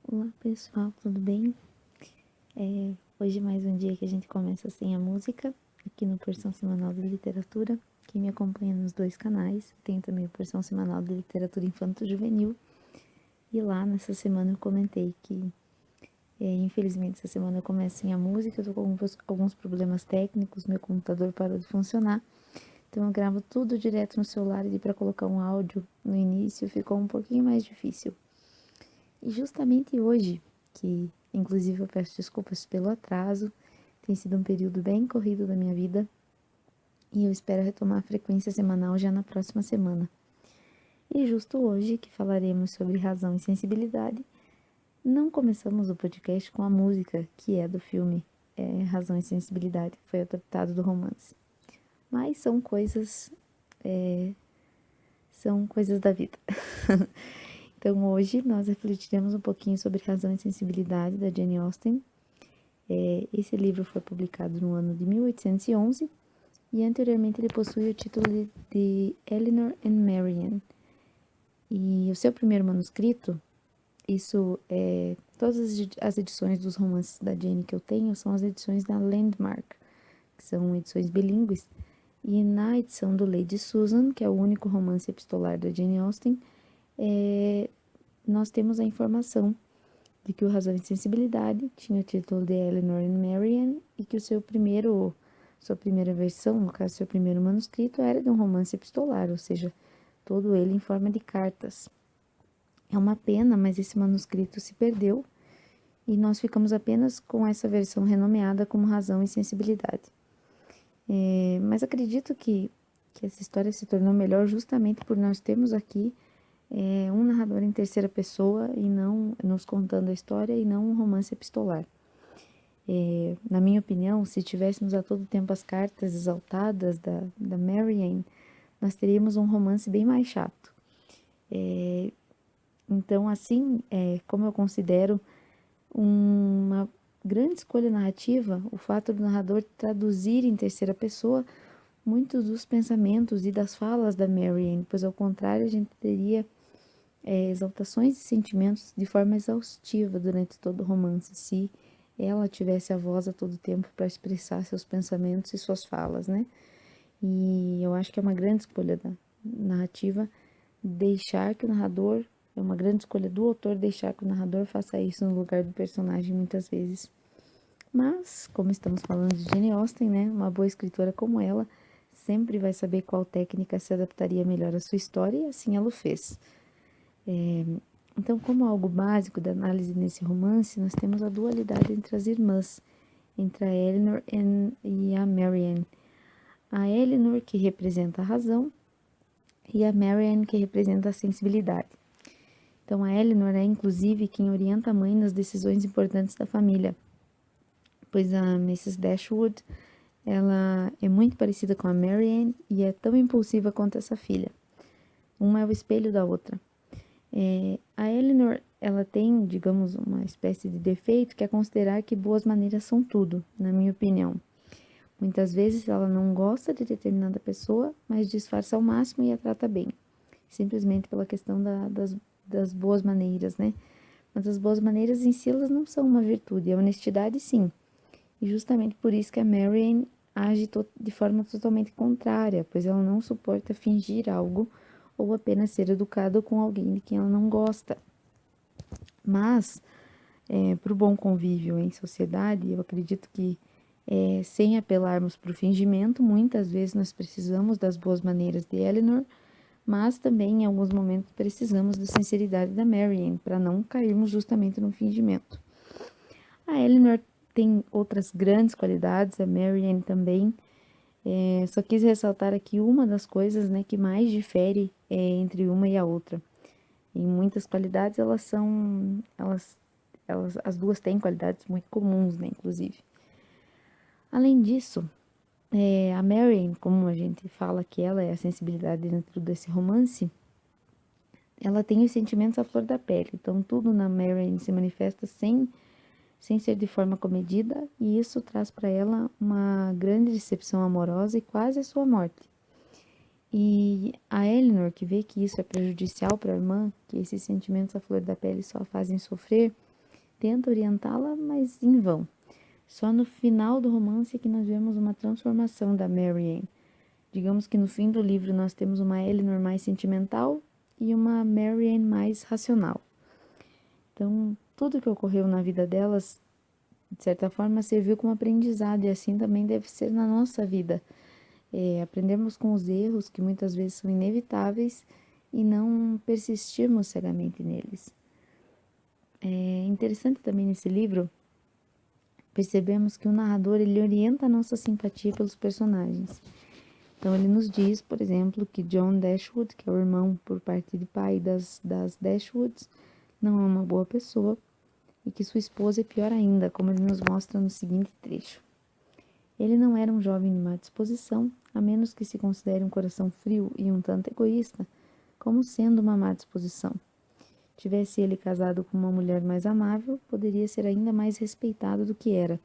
Olá pessoal, tudo bem? Hoje mais um dia que a gente começa sem a música, aqui no Porção Semanal de Literatura. Quem me acompanha nos dois canais, tem também o Porção Semanal de Literatura Infanto-Juvenil. E lá nessa semana eu comentei que, infelizmente, essa semana eu começo sem a música, eu tô com alguns problemas técnicos, meu computador parou de funcionar. Então eu gravo tudo direto no celular e para colocar um áudio no início ficou um pouquinho mais difícil. E justamente hoje, que inclusive eu peço desculpas pelo atraso, tem sido um período bem corrido da minha vida e eu espero retomar a frequência semanal já na próxima semana. E justo hoje, que falaremos sobre razão e sensibilidade, não começamos o podcast com a música que é do filme Razão e Sensibilidade, foi adaptado do romance. Mas são coisas da vida. Então hoje nós refletiremos um pouquinho sobre Razão e Sensibilidade, da Jane Austen. Esse livro foi publicado no ano de 1811 e anteriormente ele possui o título de Elinor and Marianne. E o seu primeiro manuscrito, todas as edições dos romances da Jane que eu tenho são as edições da Landmark, que são edições bilíngues. E na edição do Lady Susan, que é o único romance epistolar da Jane Austen, nós temos a informação de que o Razão e Sensibilidade tinha o título de Elinor and Marianne e que sua primeira versão, no caso, seu primeiro manuscrito, era de um romance epistolar, ou seja, todo ele em forma de cartas. É uma pena, mas esse manuscrito se perdeu e nós ficamos apenas com essa versão renomeada como Razão e Sensibilidade. Mas acredito que essa história se tornou melhor justamente por nós termos aqui um narrador em terceira pessoa e não nos contando a história e não um romance epistolar. Na minha opinião, se tivéssemos a todo tempo as cartas exaltadas da Marianne, nós teríamos um romance bem mais chato. Então, assim, como eu considero uma grande escolha narrativa, o fato do narrador traduzir em terceira pessoa muitos dos pensamentos e das falas da Marianne, pois ao contrário a gente teria exaltações de sentimentos de forma exaustiva durante todo o romance, se ela tivesse a voz a todo tempo para expressar seus pensamentos e suas falas, né? E eu acho que é uma grande escolha da narrativa deixar que o narrador, é uma grande escolha do autor deixar que o narrador faça isso no lugar do personagem muitas vezes. Mas, como estamos falando de Jane Austen, né? Uma boa escritora como ela sempre vai saber qual técnica se adaptaria melhor à sua história e assim ela o fez. Então, como algo básico da análise nesse romance, nós temos a dualidade entre as irmãs, entre a Elinor e a Marianne. A Elinor, que representa a razão, e a Marianne, que representa a sensibilidade. Então, a Elinor é, inclusive, quem orienta a mãe nas decisões importantes da família, pois a Mrs. Dashwood, ela é muito parecida com a Marianne e é tão impulsiva quanto essa filha. Uma é o espelho da outra. A Elinor, ela tem, digamos, uma espécie de defeito que é considerar que boas maneiras são tudo, na minha opinião. Muitas vezes ela não gosta de determinada pessoa, mas disfarça ao máximo e a trata bem, simplesmente pela questão das boas maneiras, né? Mas as boas maneiras em si, elas não são uma virtude, a honestidade sim. E justamente por isso que a Marianne age de forma totalmente contrária, pois ela não suporta fingir algo ou apenas ser educado com alguém de quem ela não gosta. Mas, para o bom convívio em sociedade, eu acredito que, sem apelarmos para o fingimento, muitas vezes nós precisamos das boas maneiras de Elinor, mas também em alguns momentos precisamos da sinceridade da Marianne, para não cairmos justamente no fingimento. A Elinor tem outras grandes qualidades, a Marianne também. Só quis ressaltar aqui uma das coisas, né, que mais difere entre uma e a outra. Em muitas qualidades as duas têm qualidades muito comuns, né, inclusive. Além disso, a Marianne, como a gente fala que ela é a sensibilidade dentro desse romance, ela tem os sentimentos à flor da pele. Então tudo na Marianne se manifesta sem ser de forma comedida, e isso traz para ela uma grande decepção amorosa e quase a sua morte. E a Elinor, que vê que isso é prejudicial para a irmã, que esses sentimentos à flor da pele só a fazem sofrer, tenta orientá-la, mas em vão. Só no final do romance é que nós vemos uma transformação da Marianne. Digamos que no fim do livro nós temos uma Eleanor mais sentimental e uma Marianne mais racional. Então, tudo que ocorreu na vida delas, de certa forma, serviu como aprendizado e assim também deve ser na nossa vida. Aprendemos com os erros que muitas vezes são inevitáveis e não persistirmos cegamente neles. É interessante também nesse livro percebemos que o narrador ele orienta a nossa simpatia pelos personagens. Então ele nos diz, por exemplo, que John Dashwood, que é o irmão por parte de pai das Dashwoods, não é uma boa pessoa e que sua esposa é pior ainda, como ele nos mostra no seguinte trecho. Ele não era um jovem de má disposição, a menos que se considere um coração frio e um tanto egoísta, como sendo uma má disposição. Tivesse ele casado com uma mulher mais amável, poderia ser ainda mais respeitado do que era.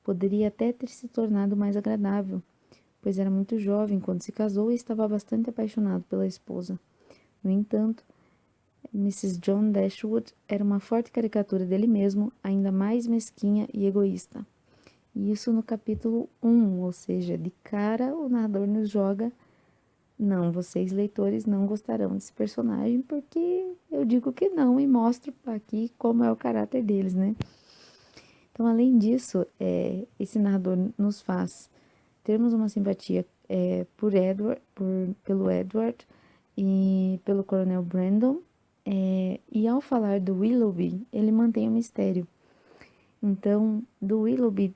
Poderia até ter se tornado mais agradável, pois era muito jovem quando se casou e estava bastante apaixonado pela esposa. No entanto, Mrs. John Dashwood era uma forte caricatura dele mesmo, ainda mais mesquinha e egoísta. E isso no capítulo 1, ou seja, de cara o narrador nos joga: não, vocês leitores não gostarão desse personagem porque eu digo que não e mostro aqui como é o caráter deles, né? Então, além disso, esse narrador nos faz termos uma simpatia pelo Edward e pelo Coronel Brandon, e ao falar do Willoughby, ele mantém o mistério. Então, do Willoughby,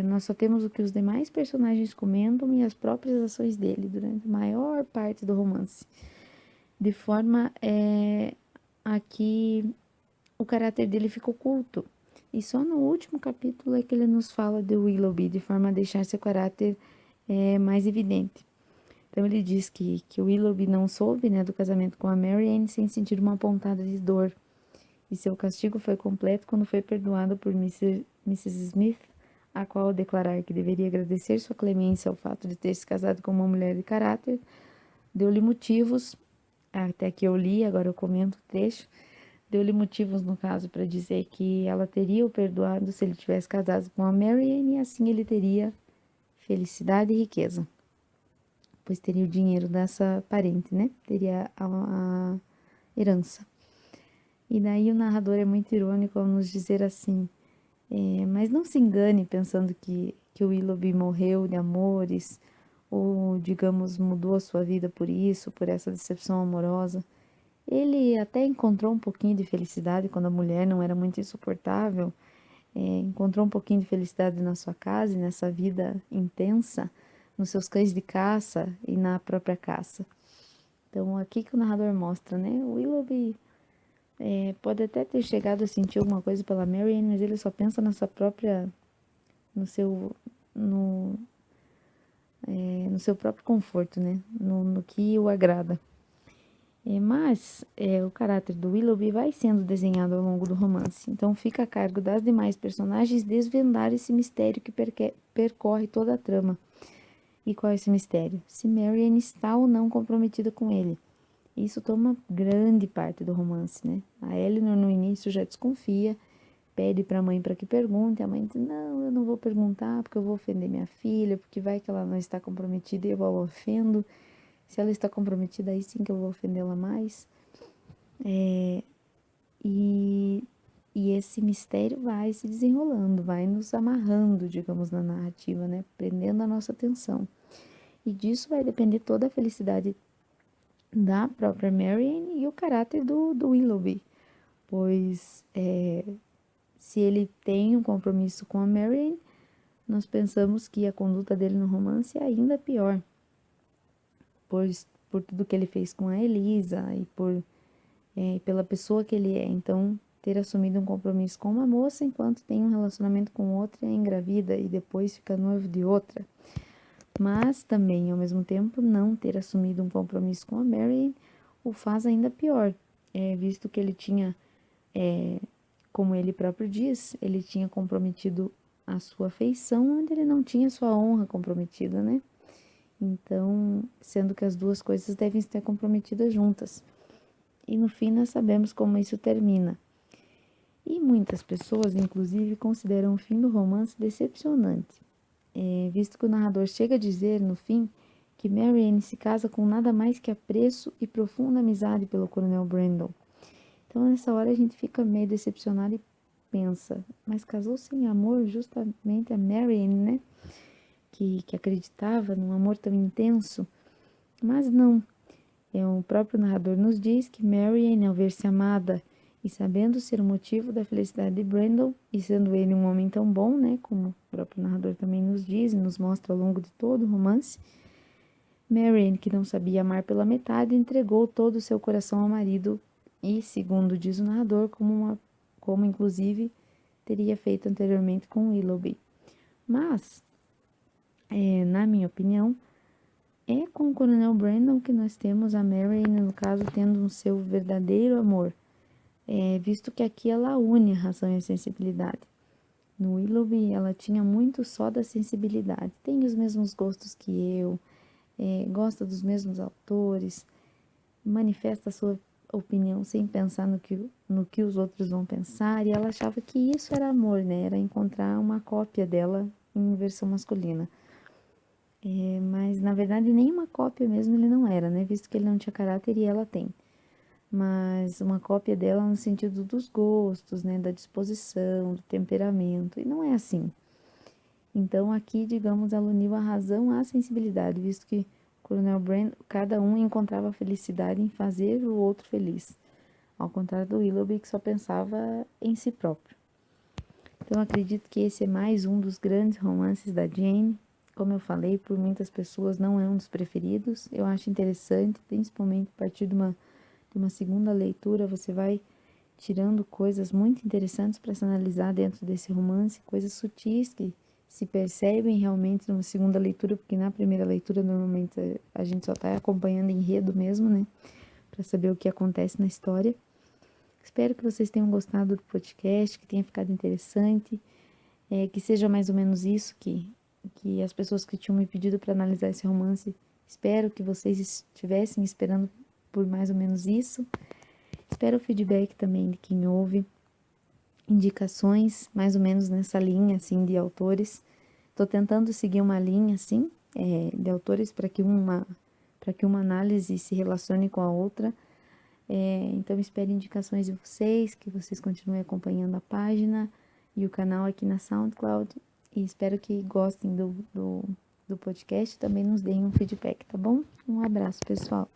nós só temos o que os demais personagens comentam e as próprias ações dele durante a maior parte do romance. De forma a que o caráter dele fica oculto. E só no último capítulo é que ele nos fala de Willoughby, de forma a deixar seu caráter mais evidente. Então ele diz que o Willoughby não soube, né, do casamento com a Marianne sem sentir uma pontada de dor. E seu castigo foi completo quando foi perdoado por Mrs. Smith, a qual, ao declarar que deveria agradecer sua clemência ao fato de ter se casado com uma mulher de caráter, deu-lhe motivos, até que eu li, agora eu comento o trecho, deu-lhe motivos, no caso, para dizer que ela teria o perdoado se ele tivesse casado com a Marianne e assim ele teria felicidade e riqueza, pois teria o dinheiro dessa parente, né? Teria a herança. E daí o narrador é muito irônico ao nos dizer assim: mas não se engane pensando que o Willoughby morreu de amores, ou, digamos, mudou a sua vida por isso, por essa decepção amorosa. Ele até encontrou um pouquinho de felicidade quando a mulher não era muito insuportável, encontrou um pouquinho de felicidade na sua casa e nessa vida intensa, nos seus cães de caça e na própria caça. Então, aqui que o narrador mostra, né? O Willoughby pode até ter chegado a sentir alguma coisa pela Marianne, mas ele só pensa na sua própria, no seu, no, no seu próprio conforto, né? No que o agrada. Mas o caráter do Willoughby vai sendo desenhado ao longo do romance, então fica a cargo das demais personagens desvendar esse mistério que percorre toda a trama. E qual é esse mistério? Se Marianne está ou não comprometida com ele. Isso toma grande parte do romance, né? A Eleanor no início já desconfia, pede para a mãe para que pergunte, a mãe diz: não, eu não vou perguntar porque eu vou ofender minha filha, porque vai que ela não está comprometida e eu a ofendo. Se ela está comprometida, aí sim que eu vou ofendê-la mais. E esse mistério vai se desenrolando, vai nos amarrando, digamos, na narrativa, né? Prendendo a nossa atenção. E disso vai depender toda a felicidade da própria Marianne e o caráter do Willoughby. Pois se ele tem um compromisso com a Marianne, nós pensamos que a conduta dele no romance é ainda pior. Pois por tudo que ele fez com a Elisa e pela pessoa que ele é. Então, ter assumido um compromisso com uma moça enquanto tem um relacionamento com outra é engravida e depois fica noivo de outra. Mas também, ao mesmo tempo, não ter assumido um compromisso com a Marianne o faz ainda pior, visto que ele tinha, como ele próprio diz, ele tinha comprometido a sua afeição onde ele não tinha sua honra comprometida, né? Então, sendo que as duas coisas devem estar comprometidas juntas. E no fim nós sabemos como isso termina. E muitas pessoas, inclusive, consideram o fim do romance decepcionante, visto que o narrador chega a dizer, no fim, que Marianne se casa com nada mais que apreço e profunda amizade pelo Coronel Brandon. Então, nessa hora, a gente fica meio decepcionado e pensa, mas casou sem amor justamente a Marianne, né? Que acreditava num amor tão intenso. Mas não. O próprio narrador nos diz que Marianne, ao ver-se amada e sabendo ser o motivo da felicidade de Brandon, e sendo ele um homem tão bom, né, como o próprio narrador também nos diz e nos mostra ao longo de todo o romance, Marianne, que não sabia amar pela metade, entregou todo o seu coração ao marido e, segundo diz o narrador, como inclusive teria feito anteriormente com Willoughby. Mas, na minha opinião, é com o Coronel Brandon que nós temos a Marianne, no caso, tendo um seu verdadeiro amor, visto que aqui ela une a razão e a sensibilidade. No Willoughby, ela tinha muito só da sensibilidade. Tem os mesmos gostos que eu, gosta dos mesmos autores, manifesta a sua opinião sem pensar no que os outros vão pensar, e ela achava que isso era amor, né? Era encontrar uma cópia dela em versão masculina. Mas, na verdade, nenhuma cópia mesmo ele não era, né? Visto que ele não tinha caráter e ela tem. Mas uma cópia dela no sentido dos gostos, né? Da disposição, do temperamento. E não é assim. Então, aqui, digamos, ela uniu a razão à sensibilidade, visto que o Coronel Brandon, cada um encontrava felicidade em fazer o outro feliz. Ao contrário do Willoughby, que só pensava em si próprio. Então, acredito que esse é mais um dos grandes romances da Jane. Como eu falei, por muitas pessoas não é um dos preferidos. Eu acho interessante, principalmente a partir de uma segunda leitura, você vai tirando coisas muito interessantes para se analisar dentro desse romance, coisas sutis que se percebem realmente numa segunda leitura, porque na primeira leitura normalmente a gente só está acompanhando enredo mesmo, né, para saber o que acontece na história. Espero que vocês tenham gostado do podcast, que tenha ficado interessante, que seja mais ou menos isso que as pessoas que tinham me pedido para analisar esse romance, espero que vocês estivessem esperando por mais ou menos isso. Espero o feedback também de quem ouve, indicações mais ou menos nessa linha, assim, de autores. Estou tentando seguir uma linha, assim, de autores para que uma análise se relacione com a outra. Então, espero indicações de vocês, que vocês continuem acompanhando a página e o canal aqui na SoundCloud. E espero que gostem do podcast, também nos deem um feedback, tá bom? Um abraço, pessoal.